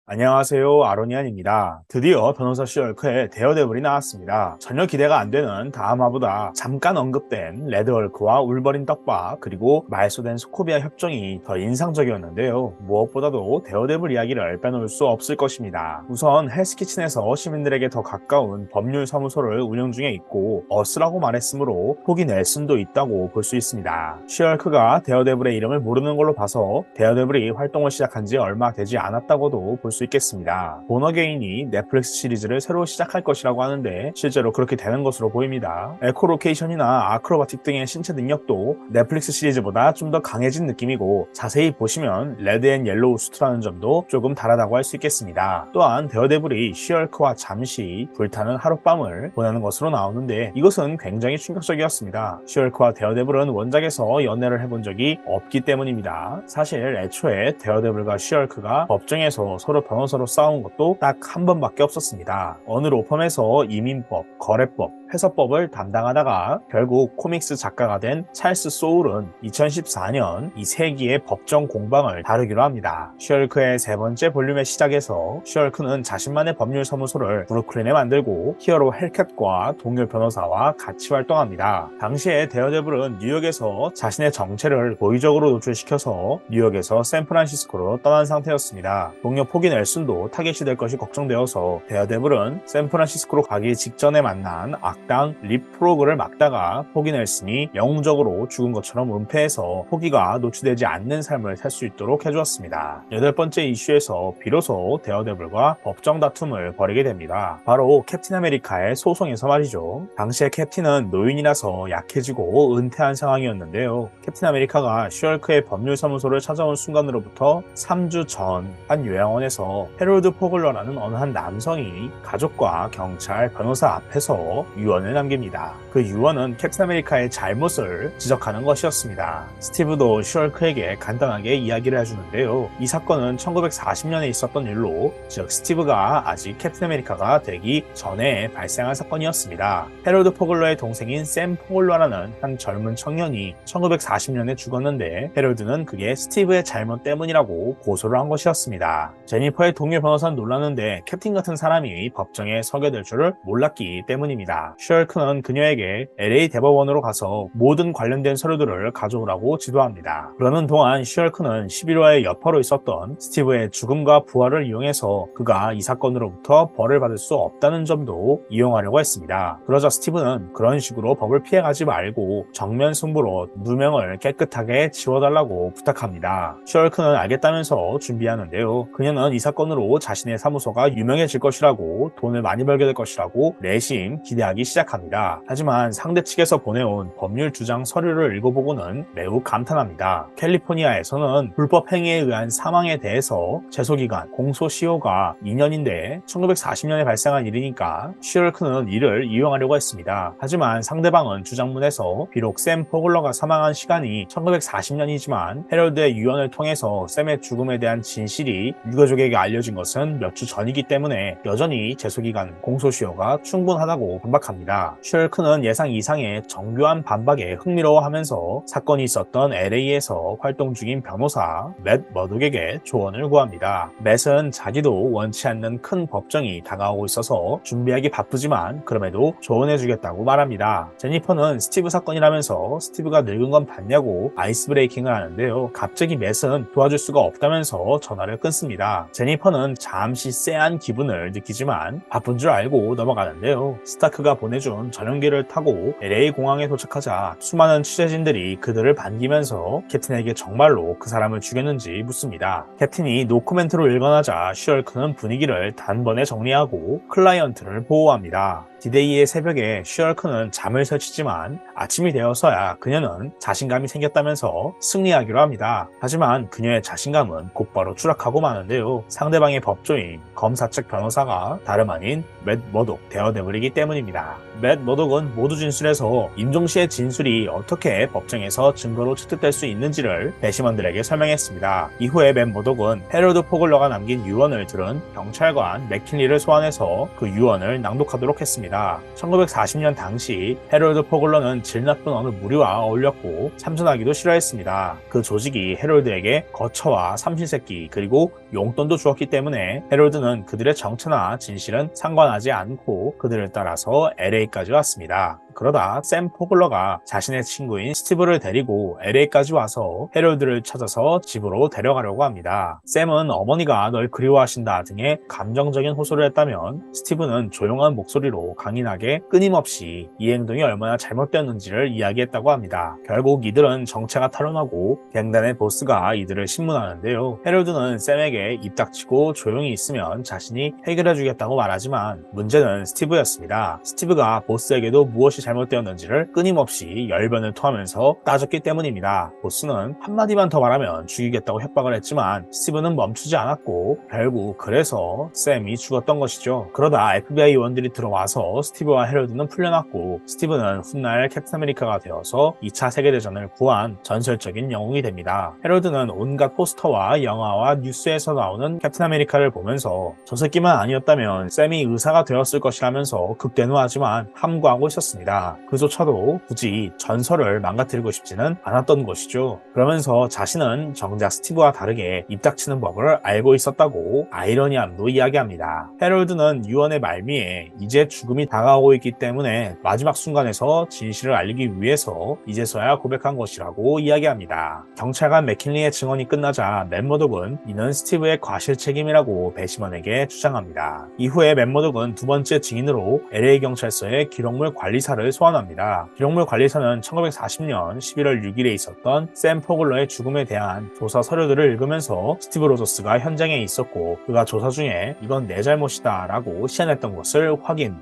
안녕하세요, 아로니안입니다. 드디어 변호사 시얼크의 데어데블이 나왔습니다. 전혀 기대가 안 되는 다음화보다 잠깐 언급된 레드헐크와 울버린 떡밥 그리고 말소된 소코비아 협정이 더 인상적이었는데요. 무엇보다도 데어데블 이야기를 빼놓을 수 없을 것입니다. 우선 헬스키친에서 시민들에게 더 가까운 법률 사무소를 운영 중에 있고 어스라고 말했으므로 포기 넬슨도 있다고 볼 수 있습니다. 시얼크가 데어데블의 이름을 모르는 걸로 봐서 데어데블이 활동을 시작한 지 얼마 되지 않았다고도 볼 수 있겠습니다. 본어게인이 넷플릭스 시리즈를 새로 시작할 것이라고 하는데 실제로 그렇게 되는 것으로 보입니다. 에코로케이션이나 아크로바틱 등의 신체 능력도 넷플릭스 시리즈보다 좀 더 강해진 느낌이고 자세히 보시면 레드 앤 옐로우 수트라는 점도 조금 다르다고 할 수 있겠습니다. 또한 데어데블이 시얼크와 잠시 불타는 하룻밤을 보내는 것으로 나오는데 이것은 굉장히 충격적이었습니다. 시얼크와 데어데블은 원작에서 연애를 해본 적이 없기 때문입니다. 사실 애초에 데어데블과 시얼크가 법정에서 서로 변호사로 싸운 것도 딱 한 번밖에 없었습니다. 어느 로펌에서 이민법, 거래법, 회사법을 담당하다가 결국 코믹스 작가가 된 찰스 소울은 2014년 이 세기의 법정 공방을 다루기로 합니다. 시얼크의 세 번째 볼륨의 시작에서 시얼크는 자신만의 법률 사무소를 브루클린에 만들고 히어로 헬캣과 동료 변호사와 같이 활동합니다. 당시에 데어데블은 뉴욕에서 자신의 정체를 고의적으로 노출시켜서 뉴욕에서 샌프란시스코로 떠난 상태였습니다. 동료 포기 넬슨도 타겟이 될 것이 걱정되어서 데어데블은 샌프란시스코로 가기 직전에 만난 악당 립 프로그를 막다가 포기 넬슨이 영웅적으로 죽은 것처럼 은폐해서 포기가 노출되지 않는 삶을 살 수 있도록 해주었습니다. 여덟 번째 이슈에서 비로소 데어데블과 법정 다툼을 벌이게 됩니다. 바로 캡틴 아메리카의 소송에서 말이죠. 당시에 캡틴은 노인이라서 약해지고 은퇴한 상황이었는데요. 캡틴 아메리카가 슈얼크의 법률사무소를 찾아온 순간으로부터 3주 전 한 요양원에서 해롤드 포글러라는 어느 한 남성이 가족과 경찰, 변호사 앞에서 유언을 남깁니다. 그 유언은 캡틴 아메리카의 잘못을 지적하는 것이었습니다. 스티브도 슈얼크에게 간단하게 이야기를 해주는데요. 이 사건은 1940년에 있었던 일로, 즉 스티브가 아직 캡틴 아메리카가 되기 전에 발생한 사건이었습니다. 해롤드 포글러의 동생인 샘 포글러라는 한 젊은 청년이 1940년에 죽었는데 해롤드는 그게 스티브의 잘못 때문이라고 고소를 한 것이었습니다. 제니퍼의 동료 변호사는 놀랐는데 캡틴 같은 사람이 법정에 서게 될 줄을 몰랐기 때문입니다. 슈얼크는 그녀에게 LA 대법원으로 가서 모든 관련된 서류들을 가져오라고 지도합니다. 그러는 동안 슈얼크는 11화의 여파로 있었던 스티브의 죽음과 부활을 이용해서 그가 이 사건으로부터 벌을 받을 수 없다는 점도 이용하려고 했습니다. 그러자 스티브는 그런 식으로 법을 피해가지 말고 정면 승부로 누명을 깨끗하게 지워달라고 부탁합니다. 슈얼크는 알겠다면서 준비하는데요. 그녀는 이 사건으로 자신의 사무소가 유명해질 것이라고, 돈을 많이 벌게 될 것이라고 내심 기대하기 시작합니다. 하지만 상대 측에서 보내온 법률 주장 서류를 읽어보고는 매우 감탄합니다. 캘리포니아에서는 불법 행위에 의한 사망에 대해서 제소기간, 공소시효가 2년인데 1940년에 발생한 일이니까 슈얼크는 이를 이용하려고 했습니다. 하지만 상대방은 주장문에서 비록 샘 포글러가 사망한 시간이 1940년이지만 헤럴드의 유언을 통해서 샘의 죽음에 대한 진실이 유가족에게 알려진 것은 몇 주 전이기 때문에 여전히 제소기간, 공소시효가 충분하다고 반박합니다. 슈얼크는 예상 이상의 정교한 반박에 흥미로워하면서 사건이 있었던 LA에서 활동 중인 변호사 맷 머독에게 조언을 구합니다. 맷은 자기도 원치 않는 큰 법정이 다가오고 있어서 준비하기 바쁘지만 그럼에도 조언해주겠다고 말합니다. 제니퍼는 스티브 사건이라면서 스티브가 늙은 건 봤냐고 아이스 브레이킹을 하는데요. 갑자기 맷은 도와줄 수가 없다면서 전화를 끊습니다. 제니퍼는 잠시 쎄한 기분을 느끼지만 바쁜 줄 알고 넘어가는데요. 스타크가 보내준 전용기를 타고 LA 공항에 도착하자 수많은 취재진들이 그들을 반기면서 캡틴에게 정말로 그 사람을 죽였는지 묻습니다. 캡틴이 노코멘트로 일관하자 슈얼크는 분위기를 단번에 정리하고 클라이언트를 보호합니다. 디데이의 새벽에 슈얼크는 잠을 설치지만 아침이 되어서야 그녀는 자신감이 생겼다면서 승리하기로 합니다. 하지만 그녀의 자신감은 곧바로 추락하고 마는데요. 상대방의 법조인, 검사 측 변호사가 다름 아닌 맷 머독 데어데블이기 때문입니다. 맷 머독은 모두 진술에서 임종시의 진술이 어떻게 법정에서 증거로 채택될 수 있는지를 배심원들에게 설명했습니다. 이후에 맷 머독은 헤럴드 포글러가 남긴 유언을 들은 경찰관 맥킨리를 소환해서 그 유언을 낭독하도록 했습니다. 합니다. 1940년 당시 해롤드 포글러는 질 나쁜 어느 무리와 어울렸고 참전하기도 싫어했습니다. 그 조직이 해롤드에게 거처와 삼시세끼 그리고 용돈도 주었기 때문에 해롤드는 그들의 정체나 진실은 상관하지 않고 그들을 따라서 LA까지 왔습니다. 그러다 샘 포글러가 자신의 친구인 스티브를 데리고 LA까지 와서 해롤드를 찾아서 집으로 데려가려고 합니다. 샘은 어머니가 널 그리워하신다 등의 감정적인 호소를 했다면 스티브는 조용한 목소리로 강인하게 끊임없이 이 행동이 얼마나 잘못되었는지를 이야기했다고 합니다. 결국 이들은 정체가 탄로나고 갱단의 보스가 이들을 신문하는데요. 해롤드는 샘에게 입 닥치고 조용히 있으면 자신이 해결해주겠다고 말하지만 문제는 스티브였습니다. 스티브가 보스에게도 무엇이 잘못되었는지를 끊임없이 열변을 토하면서 따졌기 때문입니다. 보스는 한마디만 더 말하면 죽이겠다고 협박을 했지만 스티브는 멈추지 않았고 결국 그래서 샘이 죽었던 것이죠. 그러다 FBI 요원들이 들어와서 스티브와 해롤드는 풀려났고 스티브는 훗날 캡틴 아메리카가 되어서 2차 세계대전을 구한 전설적인 영웅이 됩니다. 해롤드는 온갖 포스터와 영화와 뉴스에서 나오는 캡틴 아메리카를 보면서 저 새끼만 아니었다면 샘이 의사가 되었을 것이라면서 극대노하지만 함구하고 있었습니다. 그조차도 굳이 전설을 망가뜨리고 싶지는 않았던 것이죠. 그러면서 자신은 정작 스티브와 다르게 입 닥치는 법을 알고 있었다고 아이러니함도 이야기합니다. 해롤드는 유언의 말미에 이제 죽음이 다가오고 있기 때문에 마지막 순간에서 진실을 알리기 위해서 이제서야 고백한 것이라고 이야기합니다. 경찰관 맥킨리의 증언이 끝나자 맷 머독은 이는 스티브의 과실 책임이라고 배심원에게 주장합니다. 이후에 맷 머독은 두 번째 증인으로 LA 경찰서의 기록물 관리사를 소환합니다. 기록물 관리사는 1940년 11월 6일에 있었던 샘 포글러의 죽음에 대한 조사 서류들을 읽으면서 스티브 로저스가 현장에 있었고 그가 조사 중에 이건 내 잘못이다 라고 시연했던 것을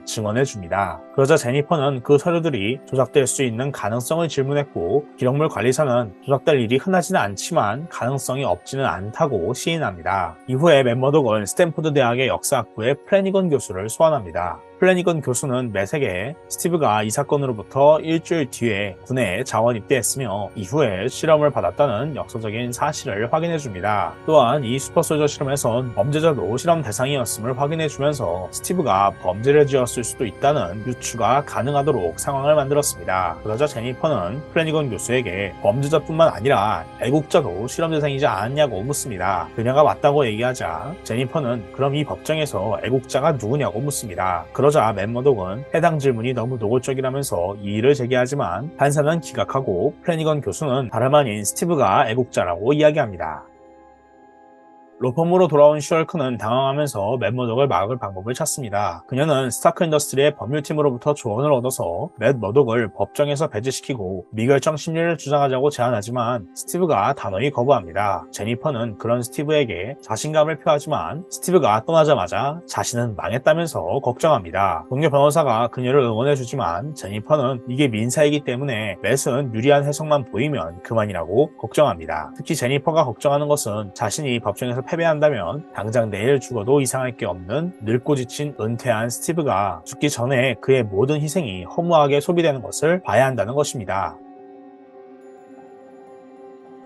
증언해 줍니다. 그러자 제니퍼는 그 서류들이 조작될 수 있는 가능성을 질문했고 기록물 관리사는 조작될 일이 흔하지는 않지만 가능성이 없지는 않다고 시인합니다. 이후에 맷 머독은 스탠포드 대학의 역사학부의 플래니건 교수를 소환합니다. 플래니건 교수는 맷에게 스티브가 이 사건으로부터 일주일 뒤에 군에 자원 입대했으며 이후에 실험을 받았다는 역사적인 사실을 확인해줍니다. 또한 이 슈퍼솔저 실험에선 범죄자도 실험 대상이었음을 확인해주면서 스티브가 범죄를 지었을 수도 있다는 유추가 가능하도록 상황을 만들었습니다. 그러자 제니퍼는 플래니건 교수에게 범죄자뿐만 아니라 애국자도 실험 대상이지 않았냐고 묻습니다. 그녀가 맞다고 얘기하자 제니퍼는 그럼 이 법정에서 애국자가 누구냐고 묻습니다. 그러자 맷 머독은 해당 질문이 너무 노골적이라면서 이의를 제기하지만 판사는 기각하고 플래니건 교수는 다름 아닌 스티브가 애국자라고 이야기합니다. 로펌으로 돌아온 슈얼크는 당황하면서 맷 머독을 막을 방법을 찾습니다. 그녀는 스타크 인더스트리의 법률팀으로부터 조언을 얻어서 맷 머독을 법정에서 배제시키고 미결정 심리를 주장하자고 제안하지만 스티브가 단호히 거부합니다. 제니퍼는 그런 스티브에게 자신감을 표하지만 스티브가 떠나자마자 자신은 망했다면서 걱정합니다. 동료 변호사가 그녀를 응원해주지만 제니퍼는 이게 민사이기 때문에 맷은 유리한 해석만 보이면 그만이라고 걱정합니다. 특히 제니퍼가 걱정하는 것은 자신이 법정에서 패배한다면 당장 내일 죽어도 이상할 게 없는 늙고 지친 은퇴한 스티브가 죽기 전에 그의 모든 희생이 허무하게 소비되는 것을 봐야 한다는 것입니다.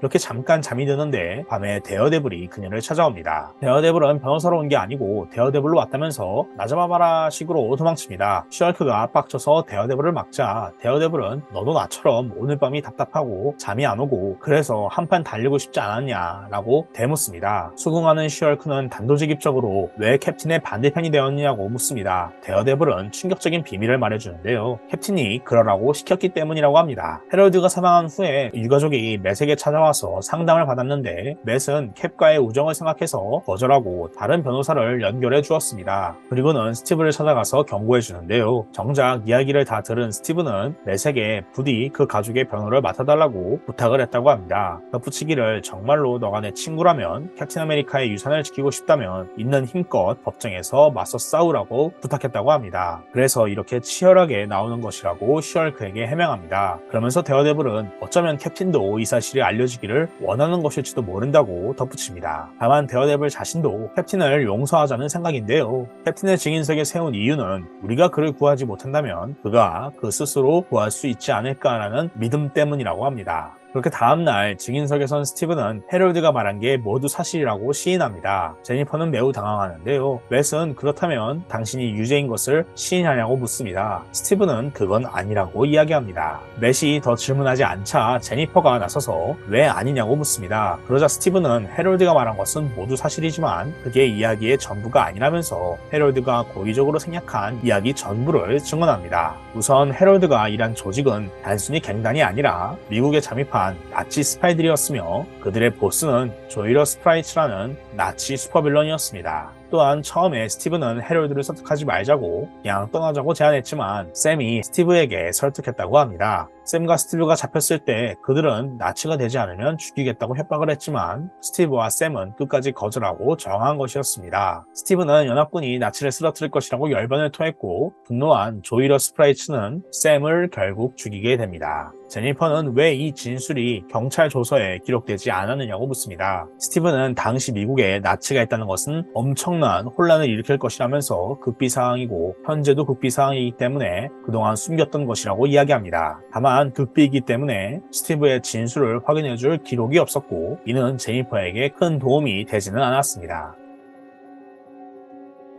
이렇게 잠깐 잠이 드는데 밤에 데어데블이 그녀를 찾아옵니다. 데어데블은 변호사로 온 게 아니고 데어데블로 왔다면서 나 잡아봐라 식으로 도망칩니다. 슈얼크가 빡쳐서 데어데블을 막자 데어데블은 너도 나처럼 오늘 밤이 답답하고 잠이 안 오고 그래서 한판 달리고 싶지 않았냐 라고 대묻습니다. 수긍하는 슈얼크는 단도직입적으로 왜 캡틴의 반대편이 되었느냐고 묻습니다. 데어데블은 충격적인 비밀을 말해주는데요. 캡틴이 그러라고 시켰기 때문이라고 합니다. 해럴드가 사망한 후에 유가족이 맷에게 찾아와 상담을 받았는데 맷은 캡과의 우정을 생각해서 거절하고 다른 변호사를 연결해 주었습니다. 그리고는 스티브를 찾아가서 경고해 주는데요. 정작 이야기를 다 들은 스티브는 맷에게 부디 그 가족의 변호를 맡아달라고 부탁을 했다고 합니다. 덧붙이기를 정말로 너가 내 친구라면 캡틴 아메리카의 유산을 지키고 싶다면 있는 힘껏 법정에서 맞서 싸우라고 부탁했다고 합니다. 그래서 이렇게 치열하게 나오는 것이라고 슈얼크에게 해명합니다. 그러면서 데어데블은 어쩌면 캡틴도 이 사실이 알려지기를 원하는 것일지도 모른다고 덧붙입니다. 다만 데어데블 자신도 캡틴을 용서하자는 생각인데요. 캡틴의 증인석에 세운 이유는 우리가 그를 구하지 못한다면 그가 그 스스로 구할 수 있지 않을까라는 믿음 때문이라고 합니다. 그렇게 다음날 증인석에선 스티브는 해럴드가 말한 게 모두 사실이라고 시인합니다. 제니퍼는 매우 당황하는데요. 맷은 그렇다면 당신이 유죄인 것을 시인하냐고 묻습니다. 스티브는 그건 아니라고 이야기합니다. 맷이 더 질문하지 않자 제니퍼가 나서서 왜 아니냐고 묻습니다. 그러자 스티브는 해럴드가 말한 것은 모두 사실이지만 그게 이야기의 전부가 아니라면서 해럴드가 고의적으로 생략한 이야기 전부를 증언합니다. 우선 해럴드가 일한 조직은 단순히 갱단이 아니라 미국에 잠입한 나치 스파이들이었으며 그들의 보스는 조이러 스프라이츠라는 나치 슈퍼빌런이었습니다. 또한 처음에 스티브는 해럴드를 설득하지 말자고 그냥 떠나자고 제안했지만 샘이 스티브에게 설득했다고 합니다. 샘과 스티브가 잡혔을 때 그들은 나치가 되지 않으면 죽이겠다고 협박을 했지만 스티브와 샘은 끝까지 거절하고 저항한 것이었습니다. 스티브는 연합군이 나치를 쓰러뜨릴 것이라고 열변을 토했고 분노한 조이러 스프라이츠는 샘을 결국 죽이게 됩니다. 제니퍼는 왜 이 진술이 경찰 조서에 기록되지 않았느냐고 묻습니다. 스티브는 당시 미국에 나치가 있다는 것은 엄청난 혼란을 일으킬 것이라면서 극비사항이고 현재도 극비사항이기 때문에 그동안 숨겼던 것이라고 이야기합니다. 다만 극비이기 때문에 스티브의 진술을 확인해줄 기록이 없었고 이는 제니퍼에게 큰 도움이 되지는 않았습니다.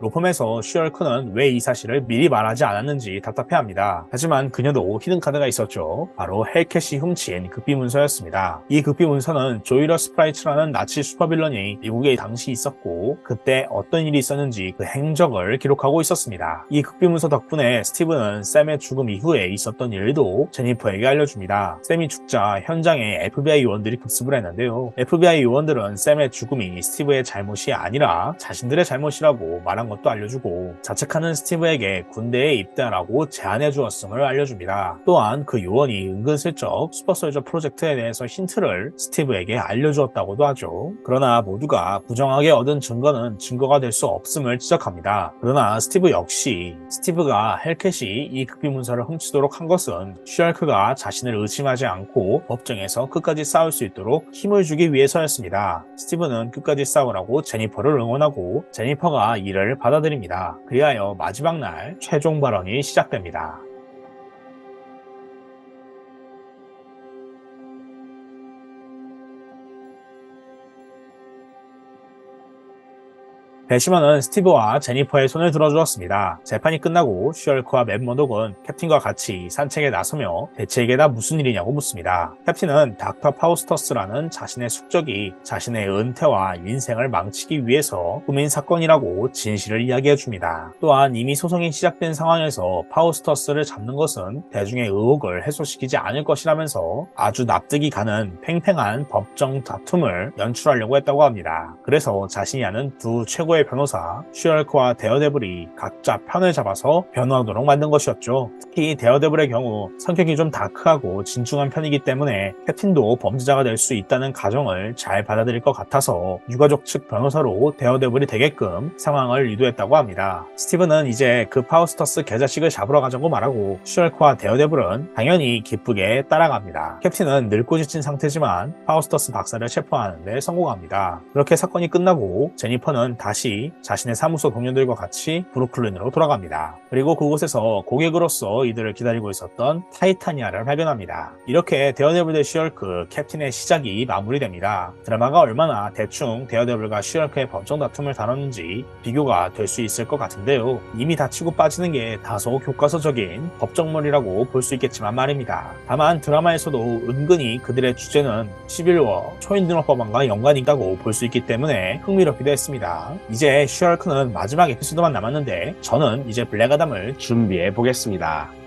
로펌에서 슈얼크는 왜 이 사실을 미리 말하지 않았는지 답답해합니다. 하지만 그녀도 히든카드가 있었죠. 바로 헬캣이 훔친 극비 문서였습니다. 이 극비 문서는 조이러 스프라이츠라는 나치 슈퍼빌런이 미국에 당시 있었고 그때 어떤 일이 있었는지 그 행적을 기록하고 있었습니다. 이 극비 문서 덕분에 스티브는 샘의 죽음 이후에 있었던 일도 제니퍼에게 알려줍니다. 샘이 죽자 현장에 FBI 요원들이 급습을 했는데요. FBI 요원들은 샘의 죽음이 스티브의 잘못이 아니라 자신들의 잘못이라고 말한 것도 알려주고 자책하는 스티브에게 군대에 입대하라고 제안해 주었음을 알려줍니다. 또한 그 요원이 은근슬쩍 슈퍼솔저 프로젝트에 대해서 힌트를 스티브에게 알려주었다고도 하죠. 그러나 모두가 부정하게 얻은 증거는 증거가 될 수 없음을 지적합니다. 그러나 스티브 역시 스티브가 헬캣이 이 극비 문서를 훔치도록 한 것은 슈얼크가 자신을 의심하지 않고 법정에서 끝까지 싸울 수 있도록 힘을 주기 위해서였습니다. 스티브는 끝까지 싸우라고 제니퍼를 응원하고 제니퍼가 이를 받아들입니다. 그리하여 마지막 날 최종 발언이 시작됩니다. 배시먼은 스티브와 제니퍼의 손을 들어주었습니다. 재판이 끝나고 슈얼크와 맷 머독은 캡틴과 같이 산책에 나서며 대체에게 다 무슨 일이냐고 묻습니다. 캡틴은 닥터 파우스터스라는 자신의 숙적이 자신의 은퇴와 인생을 망치기 위해서 꾸민 사건이라고 진실을 이야기해줍니다. 또한 이미 소송이 시작된 상황에서 파우스터스를 잡는 것은 대중의 의혹을 해소시키지 않을 것이라면서 아주 납득이 가는 팽팽한 법정 다툼을 연출하려고 했다고 합니다. 그래서 자신이 아는 두 최고의 변호사 슈얼크와 데어데블이 각자 편을 잡아서 변호하도록 만든 것이었죠. 특히 데어데블의 경우 성격이 좀 다크하고 진중한 편이기 때문에 캡틴도 범죄자가 될 수 있다는 가정을 잘 받아들일 것 같아서 유가족 측 변호사로 데어데블이 되게끔 상황을 유도했다고 합니다. 스티브는 이제 그 파우스터스 개자식을 잡으러 가자고 말하고 슈얼크와 데어데블은 당연히 기쁘게 따라갑니다. 캡틴은 늙고 지친 상태지만 파우스터스 박사를 체포하는 데 성공합니다. 그렇게 사건이 끝나고 제니퍼는 다시 자신의 사무소 동료들과 같이 브루클린으로 돌아갑니다. 그리고 그곳에서 고객으로서 이들을 기다리고 있었던 타이타니아를 발견합니다. 이렇게 데어데블 대 슈얼크 캡틴의 시작이 마무리됩니다. 드라마가 얼마나 대충 데어데블과 슈얼크의 법정 다툼을 다뤘는지 비교가 될 수 있을 것 같은데요. 이미 다치고 빠지는 게 다소 교과서적인 법정물이라고 볼 수 있겠지만 말입니다. 다만 드라마에서도 은근히 그들의 주제는 11워 초인등록법안과 연관이 있다고 볼 수 있기 때문에 흥미롭기도 했습니다. 이제 슈얼크는 마지막 에피소드만 남았는데 저는 이제 블랙 아담을 준비해 보겠습니다.